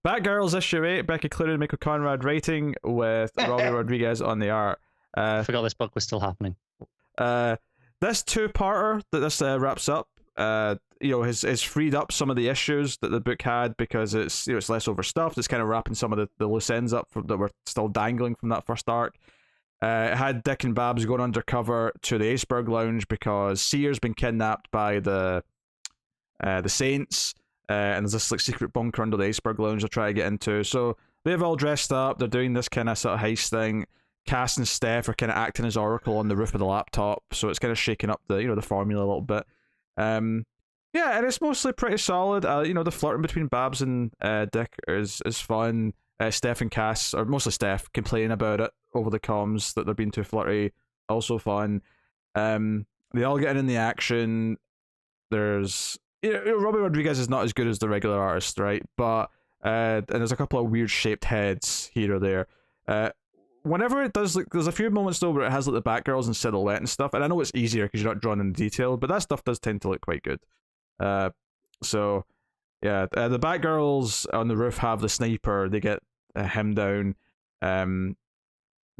Batgirls issue 8, Becky Cloonan, Michael Conrad writing with Robbie Rodriguez on the art. I forgot this book was still happening. This two-parter that this wraps up, has freed up some of the issues that the book had because it's it's less overstuffed. It's kind of wrapping some of the loose ends up that were still dangling from that first arc. It had Dick and Babs going undercover to the Iceberg Lounge because Seer's been kidnapped by the Saints, and there's this like secret bunker under the Iceberg Lounge they're trying to get into. So they've all dressed up. They're doing this kind of sort of heist thing. Cass and Steph are kind of acting as Oracle on the roof of the laptop, so it's kind of shaking up the the formula a little bit. Yeah, and it's mostly pretty solid. The flirting between Babs and Dick is fun. Steph and Cass, or mostly Steph, complain about it over the comms that they're being too flirty. Also fun. They all get in the action. There's Robbie Rodriguez is not as good as the regular artist, right? But and there's a couple of weird shaped heads here or there. Whenever it does, like, there's a few moments though where it has like the Batgirls and silhouette and stuff, and I know it's easier because you're not drawn in detail, but that stuff does tend to look quite good. So yeah, the Batgirls on the roof have the sniper. They get him down.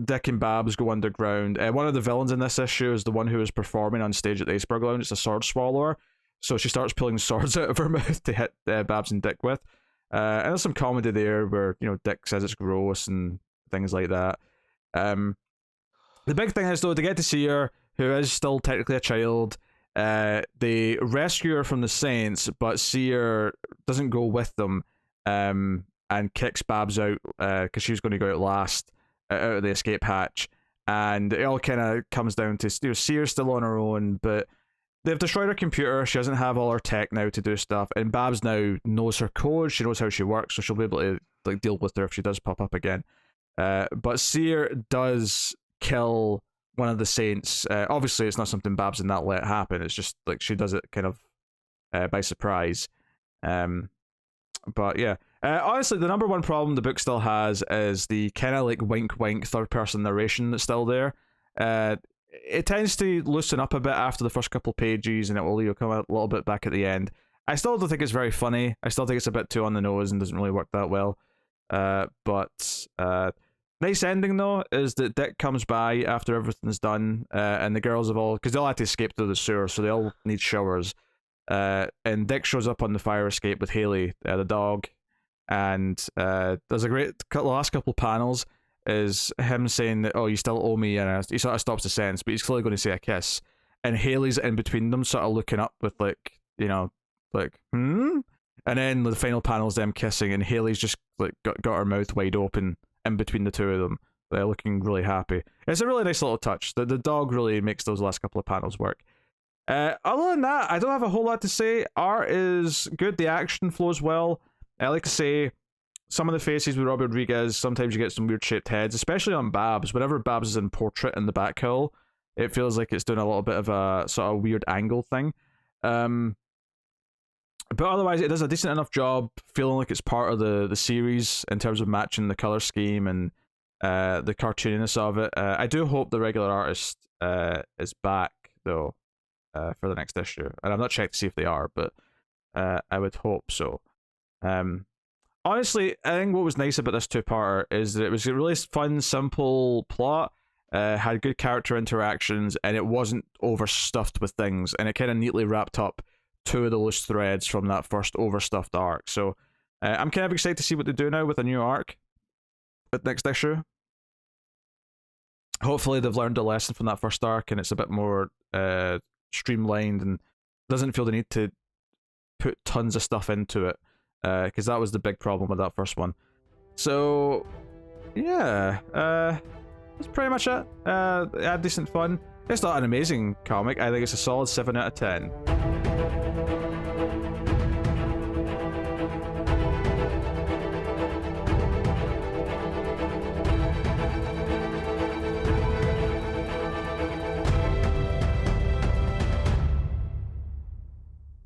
Dick and Babs go underground. One of the villains in this issue is the one who is performing on stage at the Iceberg Lounge. It's a sword swallower, so she starts pulling swords out of her mouth to hit Babs and Dick with. And there's some comedy there where Dick says it's gross and things like that. The big thing is though, to get to see her, who is still technically a child. They rescue her from the Saints, but Seer doesn't go with them, and kicks Babs out because she was going to go out last out of the escape hatch, and it all kind of comes down to Seer's still on her own, but they've destroyed her computer. She doesn't have all her tech now to do stuff, and Babs now knows her code. She knows how she works, so she'll be able to like deal with her if she does pop up again. But Seer does kill one of the Saints. Obviously, it's not something Babs did not let happen. It's just like she does it kind of by surprise. But yeah, honestly, the number one problem the book still has is the kind of like wink wink third person narration that's still there. It tends to loosen up a bit after the first couple pages, and it will come a little bit back at the end. I still don't think it's very funny. I still think it's a bit too on the nose and doesn't really work that well. But nice ending though is that Dick comes by after everything's done, and the girls have all, because they all had to escape through the sewer, so they all need showers. And Dick shows up on the fire escape with Haley, the dog, and there's a great last couple panels is him saying that, oh, you still owe me, and he sort of stops the sentence, but he's clearly going to say a kiss, and Haley's in between them, sort of looking up with like and then the final panel is them kissing, and Haley's just like got her mouth wide open in between the two of them. They're looking really happy. It's a really nice little touch. The dog really makes those last couple of panels work. Other than that, I don't have a whole lot to say. Art is good. The action flows well. I like to say some of the faces with Robert Rodriguez, sometimes you get some weird shaped heads, especially on Babs. Whenever Babs is in portrait in the back hill, it feels like it's doing a little bit of a sort of weird angle thing. But otherwise, it does a decent enough job feeling like it's part of the series in terms of matching the color scheme and the cartooniness of it. I do hope the regular artist is back, though, for the next issue. And I've not checked to see if they are, but I would hope so. Honestly, I think what was nice about this two-parter is that it was a really fun, simple plot, had good character interactions, and it wasn't overstuffed with things, and it kind of neatly wrapped up two of the loose threads from that first overstuffed arc. So I'm kind of excited to see what they do now with a new arc at next issue. Hopefully they've learned a lesson from that first arc and it's a bit more streamlined and doesn't feel the need to put tons of stuff into it, because that was the big problem with that first one. So yeah, that's pretty much it. I had decent fun. It's not an amazing comic. I think it's a solid 7 out of 10.